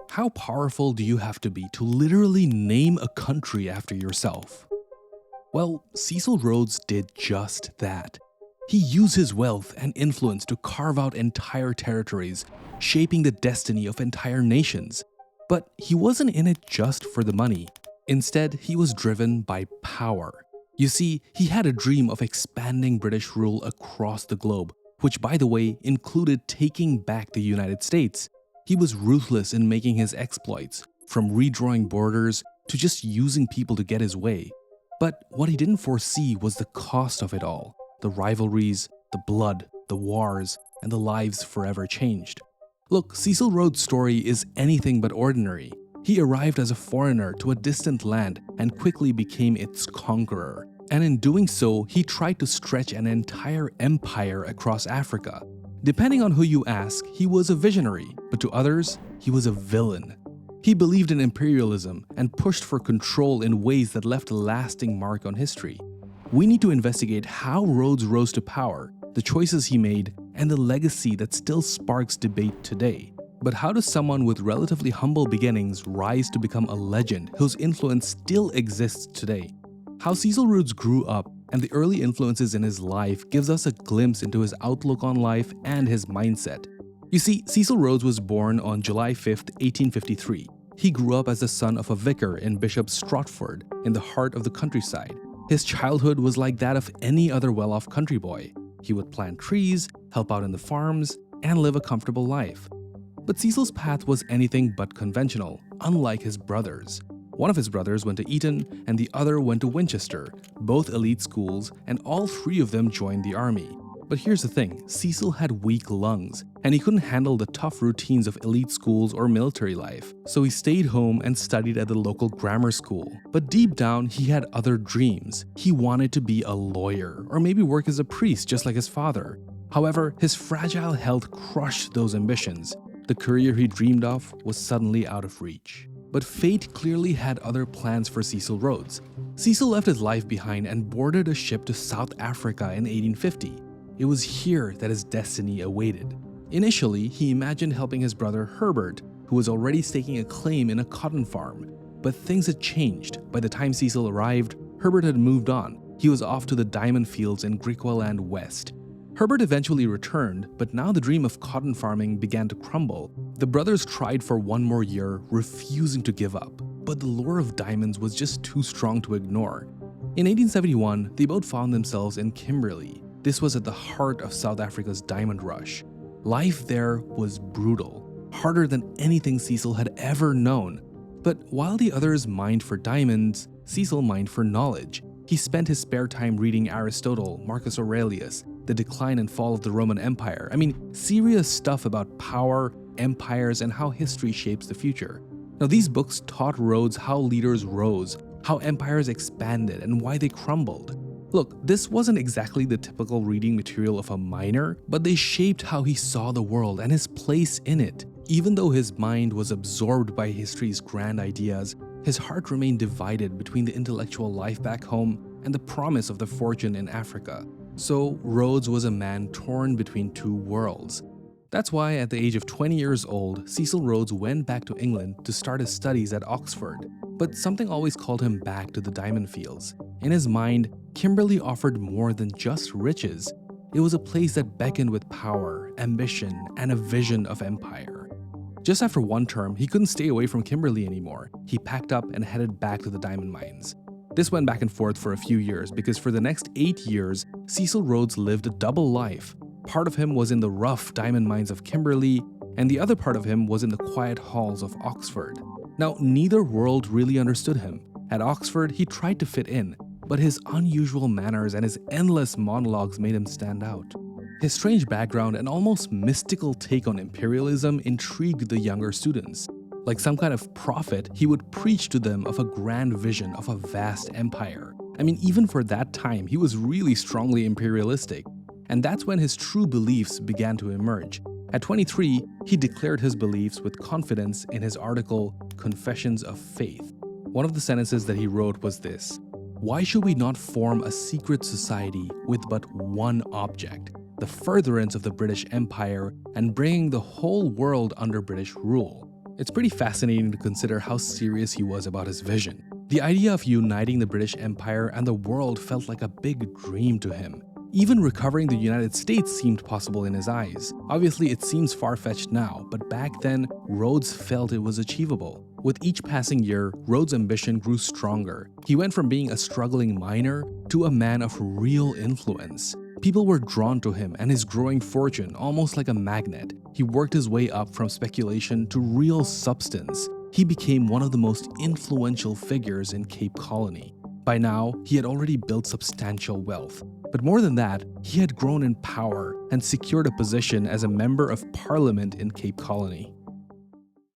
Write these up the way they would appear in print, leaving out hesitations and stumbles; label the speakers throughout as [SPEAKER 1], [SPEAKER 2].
[SPEAKER 1] How powerful do you have to be to literally name a country after yourself? Well, Cecil Rhodes did just that. He used his wealth and influence to carve out entire territories, shaping the destiny of entire nations. But he wasn't in it just for the money. Instead, he was driven by power. You see, he had a dream of expanding British rule across the globe, which, by the way, included taking back the United States. He was ruthless in making his exploits, from redrawing borders to just using people to get his way. But what he didn't foresee was the cost of it all: the rivalries, the blood, the wars, and the lives forever changed. Look, Cecil Rhodes' story is anything but ordinary. He arrived as a foreigner to a distant land and quickly became its conqueror. And in doing so, he tried to stretch an entire empire across Africa. Depending on who you ask, he was a visionary, but to others, he was a villain. He believed in imperialism and pushed for control in ways that left a lasting mark on history. We need to investigate how Rhodes rose to power, the choices he made, and the legacy that still sparks debate today. But how does someone with relatively humble beginnings rise to become a legend whose influence still exists today? How Cecil Rhodes grew up and the early influences in his life gives us a glimpse into his outlook on life and his mindset. You see, Cecil Rhodes was born on July 5, 1853. He grew up as the son of a vicar in Bishop Stratford in the heart of the countryside. His childhood was like that of any other well-off country boy. He would plant trees, help out in the farms, and live a comfortable life. But Cecil's path was anything but conventional, unlike his brothers. One of his brothers went to Eton and the other went to Winchester, both elite schools, and all three of them joined the army. But here's the thing, Cecil had weak lungs, and he couldn't handle the tough routines of elite schools or military life, so he stayed home and studied at the local grammar school. But deep down, he had other dreams. He wanted to be a lawyer, or maybe work as a priest just like his father. However, his fragile health crushed those ambitions. The career he dreamed of was suddenly out of reach. But fate clearly had other plans for Cecil Rhodes. Cecil left his life behind and boarded a ship to South Africa in 1850. It was here that his destiny awaited. Initially, he imagined helping his brother Herbert, who was already staking a claim in a cotton farm. But things had changed. By the time Cecil arrived, Herbert had moved on. He was off to the diamond fields in Griqualand West. Herbert eventually returned, but now the dream of cotton farming began to crumble. The brothers tried for one more year, refusing to give up, but the lure of diamonds was just too strong to ignore. In 1871, they both found themselves in Kimberley. This was at the heart of South Africa's diamond rush. Life there was brutal, harder than anything Cecil had ever known. But while the others mined for diamonds, Cecil mined for knowledge. He spent his spare time reading Aristotle, Marcus Aurelius, the decline and fall of the Roman Empire. I mean, serious stuff about power, empires, and how history shapes the future. Now, these books taught Rhodes how leaders rose, how empires expanded, and why they crumbled. Look, this wasn't exactly the typical reading material of a miner, but they shaped how he saw the world and his place in it. Even though his mind was absorbed by history's grand ideas, his heart remained divided between the intellectual life back home and the promise of the fortune in Africa. So Rhodes was a man torn between two worlds. That's why at the age of 20 years old, Cecil Rhodes went back to England to start his studies at Oxford. But something always called him back to the diamond fields. In his mind, Kimberley offered more than just riches. It was a place that beckoned with power, ambition, and a vision of empire. Just after one term, he couldn't stay away from Kimberley anymore. He packed up and headed back to the diamond mines. This went back and forth for a few years because for the next 8 years, Cecil Rhodes lived a double life. Part of him was in the rough diamond mines of Kimberley, and the other part of him was in the quiet halls of Oxford. Now, neither world really understood him. At Oxford, he tried to fit in, but his unusual manners and his endless monologues made him stand out. His strange background and almost mystical take on imperialism intrigued the younger students. Like some kind of prophet, he would preach to them of a grand vision of a vast empire. I mean, even for that time, he was really strongly imperialistic. And that's when his true beliefs began to emerge. At 23, he declared his beliefs with confidence in his article, Confessions of Faith. One of the sentences that he wrote was this: "Why should we not form a secret society with but one object, the furtherance of the British Empire and bringing the whole world under British rule? It's pretty fascinating to consider how serious he was about his vision. The idea of uniting the British Empire and the world felt like a big dream to him. Even recovering the United States seemed possible in his eyes. Obviously, it seems far-fetched now, but back then, Rhodes felt it was achievable. With each passing year, Rhodes' ambition grew stronger. He went from being a struggling miner to a man of real influence. People were drawn to him and his growing fortune almost like a magnet. He worked his way up from speculation to real substance. He became one of the most influential figures in Cape Colony. By now, he had already built substantial wealth. But more than that, he had grown in power and secured a position as a member of parliament in Cape Colony.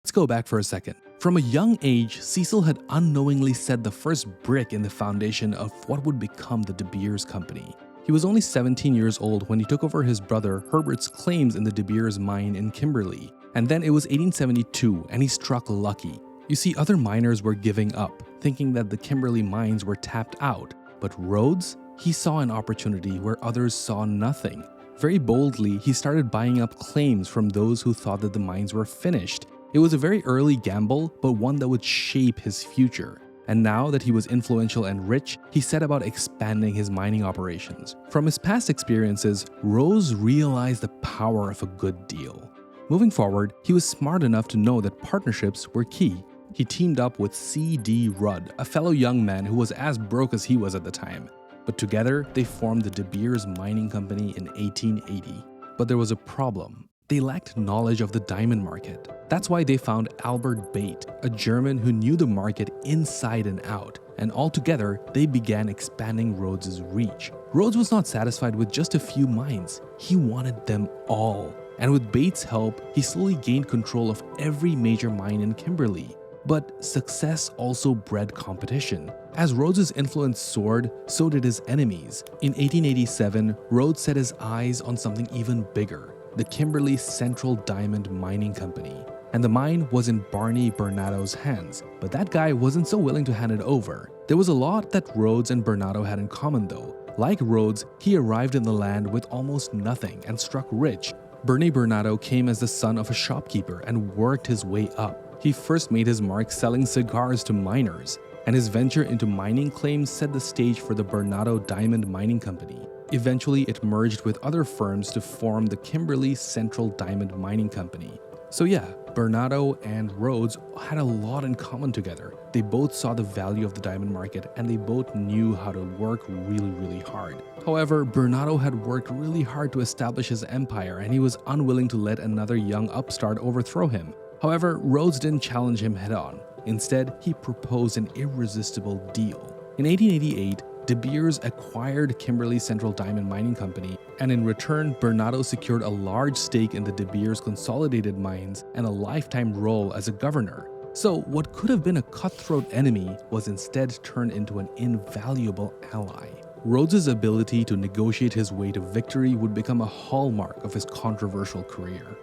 [SPEAKER 1] Let's go back for a second. From a young age, Cecil had unknowingly set the first brick in the foundation of what would become the De Beers Company. He was only 17 years old when he took over his brother Herbert's claims in the De Beers mine in Kimberley. And then it was 1872 and he struck lucky. You see, other miners were giving up, thinking that the Kimberley mines were tapped out. But Rhodes, he saw an opportunity where others saw nothing. Very boldly, he started buying up claims from those who thought that the mines were finished. It was a very early gamble, but one that would shape his future. And now that he was influential and rich, he set about expanding his mining operations. From his past experiences, Rhodes realized the power of a good deal. Moving forward, he was smart enough to know that partnerships were key. He teamed up with C.D. Rudd, a fellow young man who was as broke as he was at the time. But together, they formed the De Beers Mining Company in 1880. But there was a problem. They lacked knowledge of the diamond market. That's why they found Albert Bate, a German who knew the market inside and out, and altogether, they began expanding Rhodes' reach. Rhodes was not satisfied with just a few mines. He wanted them all. And with Bates' help, he slowly gained control of every major mine in Kimberley. But success also bred competition. As Rhodes' influence soared, so did his enemies. In 1887, Rhodes set his eyes on something even bigger, the Kimberley Central Diamond Mining Company. And the mine was in Barney Bernado's hands, but that guy wasn't so willing to hand it over. There was a lot that Rhodes and Bernardo had in common though. Like Rhodes, he arrived in the land with almost nothing and struck rich. Barney Bernardo came as the son of a shopkeeper and worked his way up. He first made his mark selling cigars to miners, and his venture into mining claims set the stage for the Bernardo Diamond Mining Company. Eventually, it merged with other firms to form the Kimberley Central Diamond Mining Company. So yeah, Bernardo and Rhodes had a lot in common together. They both saw the value of the diamond market and they both knew how to work really hard. However, Bernardo had worked really hard to establish his empire and he was unwilling to let another young upstart overthrow him. However, Rhodes didn't challenge him head-on. Instead, he proposed an irresistible deal. In 1888, De Beers acquired Kimberley Central Diamond Mining Company, and in return, Bernardo secured a large stake in the De Beers Consolidated Mines and a lifetime role as a governor. So what could have been a cutthroat enemy was instead turned into an invaluable ally. Rhodes' ability to negotiate his way to victory would become a hallmark of his controversial career.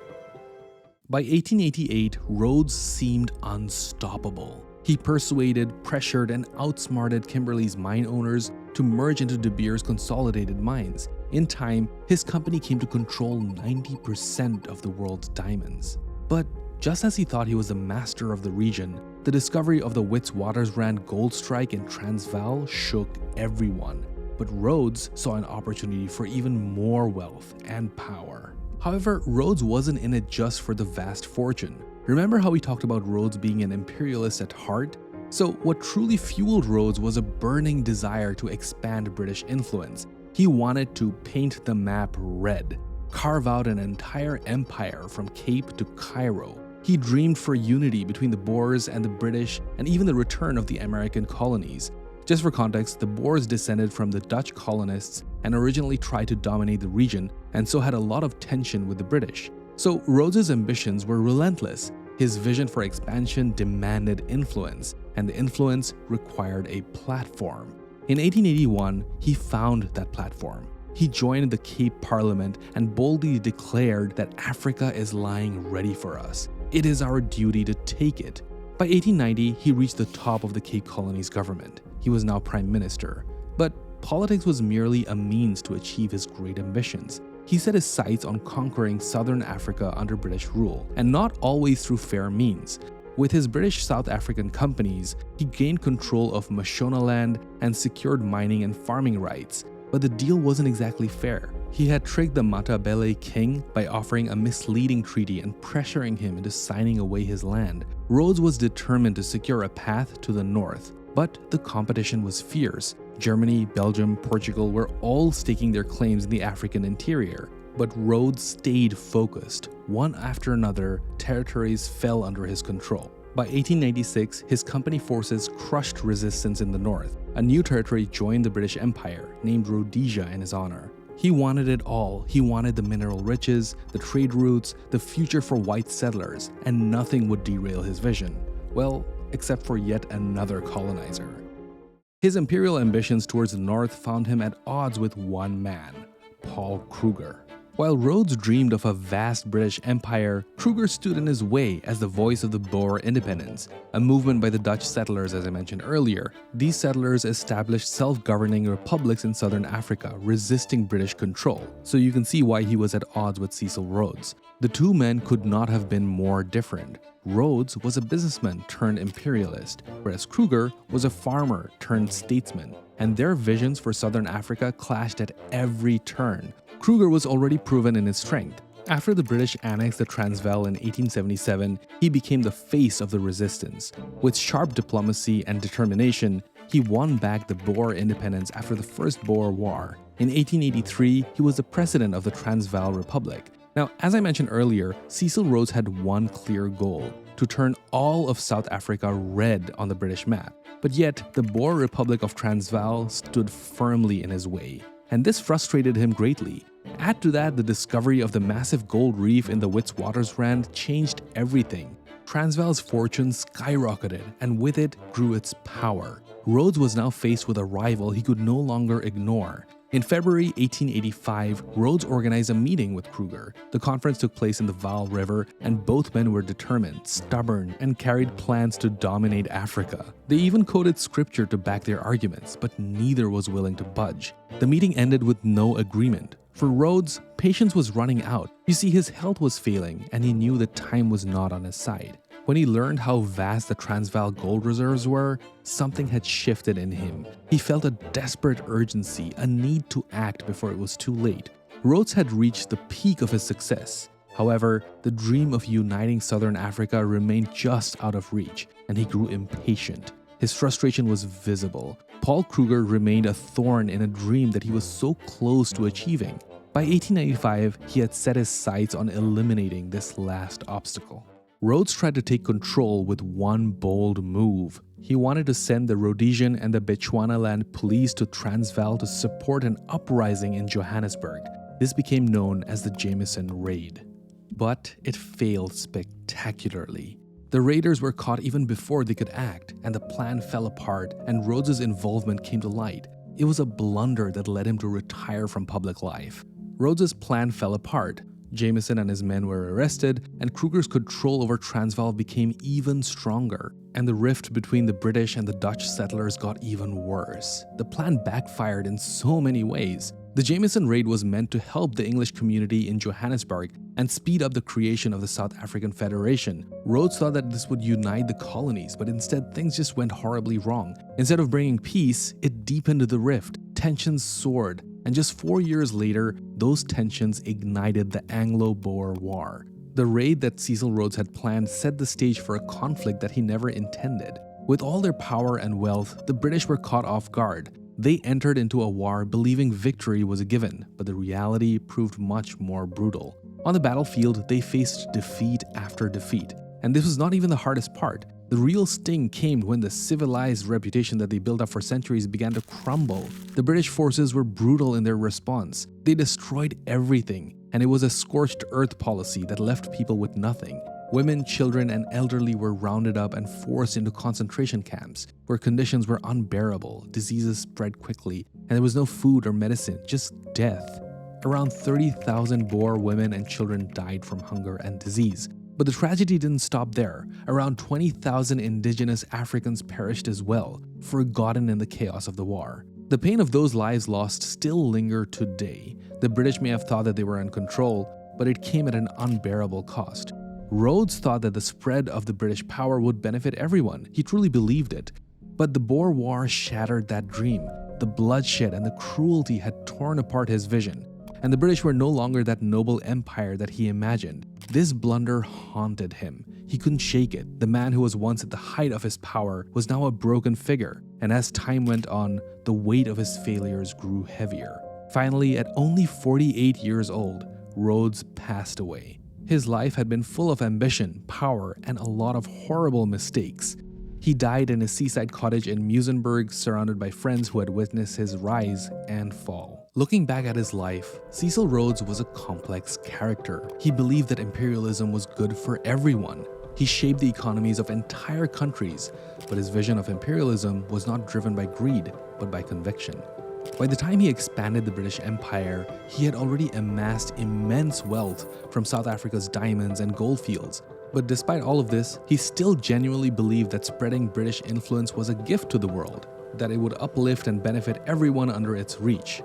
[SPEAKER 1] By 1888, Rhodes seemed unstoppable. He persuaded, pressured, and outsmarted Kimberley's mine owners to merge into De Beers Consolidated Mines. In time, his company came to control 90% of the world's diamonds. But just as he thought he was the master of the region, the discovery of the Witwatersrand gold strike in Transvaal shook everyone. But Rhodes saw an opportunity for even more wealth and power. However, Rhodes wasn't in it just for the vast fortune. Remember how we talked about Rhodes being an imperialist at heart? So what truly fueled Rhodes was a burning desire to expand British influence. He wanted to paint the map red, carve out an entire empire from Cape to Cairo. He dreamed for unity between the Boers and the British and even the return of the American colonies. Just for context, the Boers descended from the Dutch colonists and originally tried to dominate the region and so had a lot of tension with the British. So Rhodes' ambitions were relentless. His vision for expansion demanded influence, and the influence required a platform. In 1881, he found that platform. He joined the Cape Parliament and boldly declared that Africa is lying ready for us. It is our duty to take it. By 1890, he reached the top of the Cape Colony's government. He was now Prime Minister. But politics was merely a means to achieve his great ambitions. He set his sights on conquering southern Africa under British rule, and not always through fair means. With his British South African companies, he gained control of Mashonaland and secured mining and farming rights, but the deal wasn't exactly fair. He had tricked the Matabele king by offering a misleading treaty and pressuring him into signing away his land. Rhodes was determined to secure a path to the north, but the competition was fierce. Germany, Belgium, Portugal were all staking their claims in the African interior. But Rhodes stayed focused. One after another, territories fell under his control. By 1896, his company forces crushed resistance in the north. A new territory joined the British Empire, named Rhodesia in his honor. He wanted it all. He wanted the mineral riches, the trade routes, the future for white settlers, and nothing would derail his vision. Well, except for yet another colonizer. His imperial ambitions towards the north found him at odds with one man, Paul Kruger. While Rhodes dreamed of a vast British empire, Kruger stood in his way as the voice of the Boer independence, a movement by the Dutch settlers as I mentioned earlier. These settlers established self-governing republics in southern Africa, resisting British control, so you can see why he was at odds with Cecil Rhodes. The two men could not have been more different. Rhodes was a businessman turned imperialist, whereas Kruger was a farmer turned statesman, and their visions for southern Africa clashed at every turn. Kruger was already proven in his strength. After the British annexed the Transvaal in 1877, he became the face of the resistance. With sharp diplomacy and determination, he won back the Boer independence after the First Boer War. In 1883, he was the president of the Transvaal Republic. Now, as I mentioned earlier, Cecil Rhodes had one clear goal: to turn all of South Africa red on the British map. But yet, the Boer Republic of Transvaal stood firmly in his way, and this frustrated him greatly. Add to that the discovery of the massive gold reef in the Witwatersrand changed everything. Transvaal's fortune skyrocketed, and with it grew its power. Rhodes was now faced with a rival he could no longer ignore. In February 1885, Rhodes organized a meeting with Kruger. The conference took place in the Vaal River, and both men were determined, stubborn, and carried plans to dominate Africa. They even quoted scripture to back their arguments, but neither was willing to budge. The meeting ended with no agreement. For Rhodes, patience was running out. You see, his health was failing, and he knew that time was not on his side. When he learned how vast the Transvaal gold reserves were, something had shifted in him. He felt a desperate urgency, a need to act before it was too late. Rhodes had reached the peak of his success. However, the dream of uniting southern Africa remained just out of reach, and he grew impatient. His frustration was visible. Paul Kruger remained a thorn in a dream that he was so close to achieving. By 1895, he had set his sights on eliminating this last obstacle. Rhodes tried to take control with one bold move. He wanted to send the Rhodesian and the Bechuanaland police to Transvaal to support an uprising in Johannesburg. This became known as the Jameson Raid. But it failed spectacularly. The raiders were caught even before they could act, and the plan fell apart, and Rhodes's involvement came to light. It was a blunder that led him to retire from public life. Rhodes's plan fell apart. Jameson and his men were arrested, and Kruger's control over Transvaal became even stronger, and the rift between the British and the Dutch settlers got even worse. The plan backfired in so many ways. The Jameson Raid was meant to help the English community in Johannesburg and speed up the creation of the South African Federation. Rhodes thought that this would unite the colonies, but instead things just went horribly wrong. Instead of bringing peace, it deepened the rift. Tensions soared. And just 4 years later, those tensions ignited the Anglo-Boer War. The raid that Cecil Rhodes had planned set the stage for a conflict that he never intended. With all their power and wealth, the British were caught off guard. They entered into a war believing victory was a given, but the reality proved much more brutal. On the battlefield, they faced defeat after defeat. And this was not even the hardest part. The real sting came when the civilized reputation that they built up for centuries began to crumble. The British forces were brutal in their response. They destroyed everything, and it was a scorched earth policy that left people with nothing. Women, children, and elderly were rounded up and forced into concentration camps, where conditions were unbearable, diseases spread quickly, and there was no food or medicine, just death. Around 30,000 Boer women and children died from hunger and disease. But the tragedy didn't stop there. Around 20,000 indigenous Africans perished as well, forgotten in the chaos of the war. The pain of those lives lost still linger today. The British may have thought that they were in control, but it came at an unbearable cost. Rhodes thought that the spread of the British power would benefit everyone. He truly believed it. But the Boer War shattered that dream. The bloodshed and the cruelty had torn apart his vision, and the British were no longer that noble empire that he imagined. This blunder haunted him. He couldn't shake it. The man who was once at the height of his power was now a broken figure, and as time went on, the weight of his failures grew heavier. Finally, at only 48 years old, Rhodes passed away. His life had been full of ambition, power, and a lot of horrible mistakes. He died in a seaside cottage in Muizenberg, surrounded by friends who had witnessed his rise and fall. Looking back at his life, Cecil Rhodes was a complex character. He believed that imperialism was good for everyone. He shaped the economies of entire countries, but his vision of imperialism was not driven by greed, but by conviction. By the time he expanded the British Empire, he had already amassed immense wealth from South Africa's diamonds and gold fields. But despite all of this, he still genuinely believed that spreading British influence was a gift to the world, that it would uplift and benefit everyone under its reach.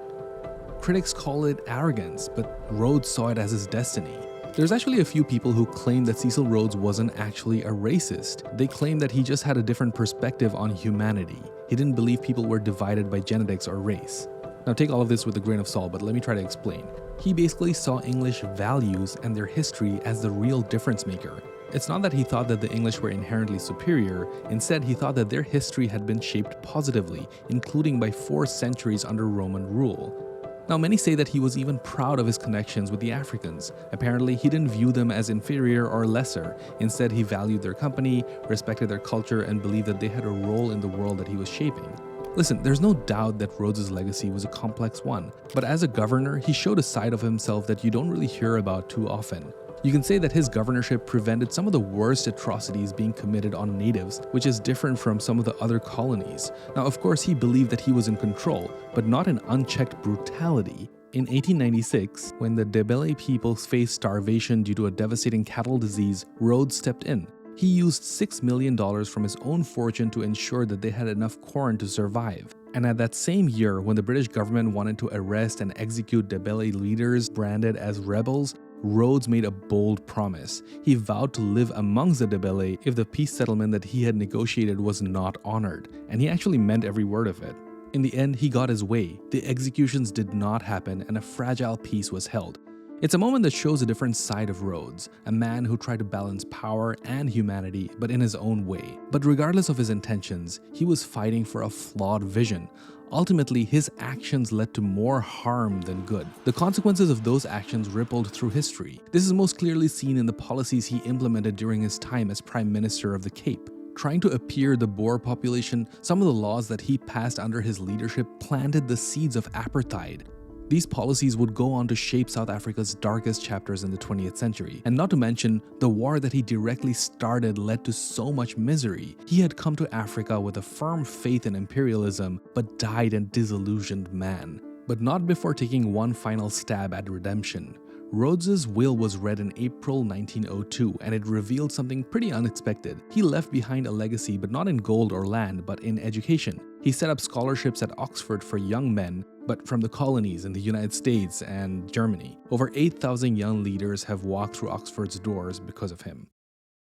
[SPEAKER 1] Critics call it arrogance, but Rhodes saw it as his destiny. There's actually a few people who claim that Cecil Rhodes wasn't actually a racist. They claim that he just had a different perspective on humanity. He didn't believe people were divided by genetics or race. Now take all of this with a grain of salt, but let me try to explain. He basically saw English values and their history as the real difference maker. It's not that he thought that the English were inherently superior. Instead, he thought that their history had been shaped positively, including by 4 centuries under Roman rule. Now, many say that he was even proud of his connections with the Africans. Apparently, he didn't view them as inferior or lesser. Instead, he valued their company, respected their culture, and believed that they had a role in the world that he was shaping. Listen, there's no doubt that Rhodes' legacy was a complex one, but as a governor, he showed a side of himself that you don't really hear about too often. You can say that his governorship prevented some of the worst atrocities being committed on natives, which is different from some of the other colonies. Now, of course, he believed that he was in control, but not in unchecked brutality. In 1896, when the Ndebele people faced starvation due to a devastating cattle disease, Rhodes stepped in. He used $6 million from his own fortune to ensure that they had enough corn to survive. And at that same year, when the British government wanted to arrest and execute Ndebele leaders branded as rebels, Rhodes made a bold promise. He vowed to live amongst the Ndebele if the peace settlement that he had negotiated was not honored, and he actually meant every word of it. In the end, he got his way. The executions did not happen, and a fragile peace was held. It's a moment that shows a different side of Rhodes, a man who tried to balance power and humanity, but in his own way. But regardless of his intentions, he was fighting for a flawed vision. Ultimately, his actions led to more harm than good. The consequences of those actions rippled through history. This is most clearly seen in the policies he implemented during his time as Prime Minister of the Cape. Trying to appear the Boer population, some of the laws that he passed under his leadership planted the seeds of apartheid. These policies would go on to shape South Africa's darkest chapters in the 20th century. And not to mention, the war that he directly started led to so much misery. He had come to Africa with a firm faith in imperialism, but died a disillusioned man. But not before taking one final stab at redemption. Rhodes's will was read in April 1902, and it revealed something pretty unexpected. He left behind a legacy, but not in gold or land, but in education. He set up scholarships at Oxford for young men, but from the colonies in the United States and Germany. Over 8,000 young leaders have walked through Oxford's doors because of him.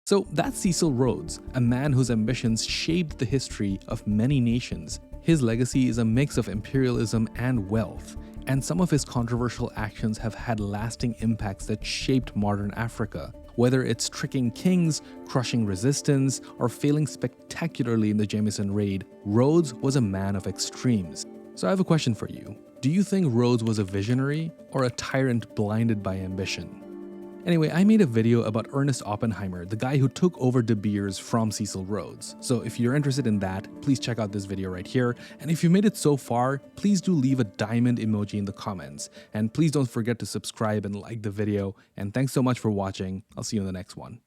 [SPEAKER 1] So that's Cecil Rhodes, a man whose ambitions shaped the history of many nations. His legacy is a mix of imperialism and wealth, and some of his controversial actions have had lasting impacts that shaped modern Africa. Whether it's tricking kings, crushing resistance, or failing spectacularly in the Jameson Raid, Rhodes was a man of extremes. So I have a question for you. Do you think Rhodes was a visionary or a tyrant blinded by ambition? Anyway, I made a video about Ernest Oppenheimer, the guy who took over De Beers from Cecil Rhodes. So if you're interested in that, please check out this video right here. And if you made it so far, please do leave a diamond emoji in the comments. And please don't forget to subscribe and like the video. And thanks so much for watching. I'll see you in the next one.